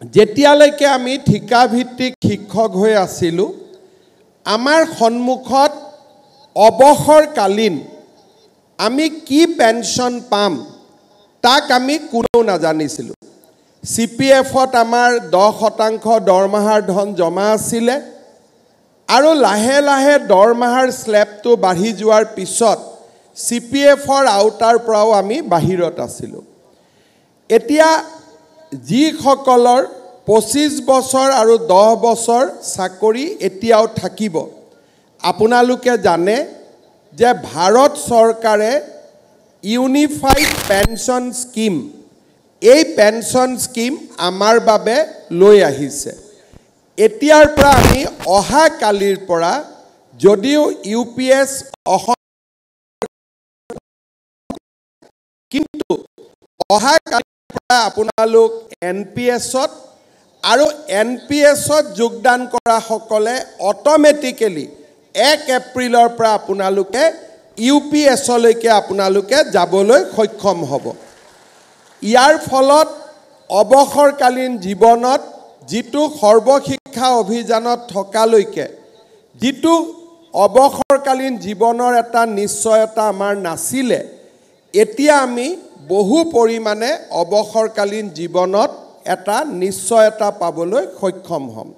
যেতিয়ালৈকে আমি ঠিকাভিত্তিক শিক্ষক হৈ আছিলোঁ আমাৰ সন্মুখত অৱসৰকালীন আমি কি পেনশন পাম তাক আমি কোনেও নাজানিছিলোঁ CPFত আমাৰ 10% দৰমহাৰ ধন জমা আছিলে আৰু লাহে লাহে দৰমহাৰ স্লেবটো বাঢ়ি যোৱাৰ পিছত CPFৰ আউটাৰ পৰাও আমি বাহিৰত আছিলোঁ এতিয়া যিসকলৰ 25 বছৰ আৰু 10 বছৰ চাকৰি এতিয়াও থাকিব আপোনালোকে জানে যে ভাৰত চৰকাৰে ইউনিফাইড পেনশন স্কিম এই পেনশন স্কিম আমাৰ বাবে লৈ আহিছে এতিয়াৰ পৰা আমি অহা কালিৰ পৰা যদিও UPS কিন্তু অহা কালিৰ পৰা আপোনালোক NPSত আৰু NPSত যোগদান কৰা সকলে অটোমেটিক্যালি 1 এপ্ৰিলৰ পৰা আপোনালোকে UPS লৈকে আপোনালোকে যাবলৈ সক্ষম হ'ব ইয়াৰ ফলত অৱসৰকালীন জীৱনত যিটো সৰ্বশিক্ষা অভিযানত থকালৈকে যিটো অৱসৰকালীন জীৱনৰ এটা নিশ্চয়তা আমাৰ নাছিলে এতিয়া আমি বহু পৰিমাণে অৱসৰকালীন জীৱনত এটা নিশ্চয়তা পাবলৈ সক্ষম হ'ম